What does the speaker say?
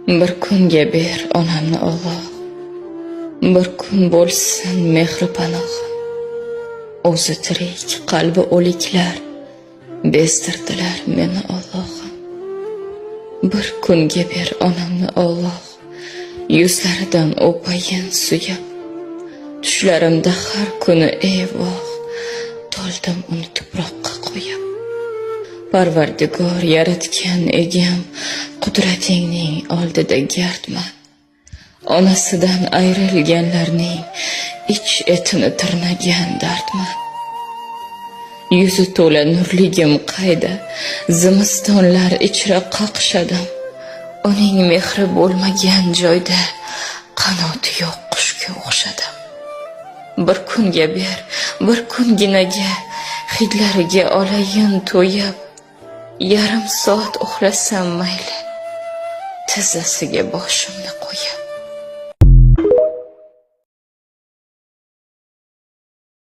Bir kunga ber onamni Alloh, bir kun bo'lsin mehri panohim. O'zi tirik, qalbi o'liklar bezdirdilar meni Allohim. Bir kunga ber onamni Alloh, yuzlaridan o'payin suyab. Tushlarimda har kuni eyvoh, to'ldim uni tuproqqa qo'yib. Parvardigor yaratgan egam, qudratingning oldida gardman. Onasidan ayrilganlarning ich etini tirnagan dardman. Yuzi to'la nurligim qayda, zimistonlar ichra qaqshadim. Uning mehri bo'lmagan joyda qanoti yo'q qushga o'xshadim. Bir kunga ber, bir kunginaga hidlariga olayin to'yib, yarim soat uxlasam mayli, tizzasiga boshimni qo'yib.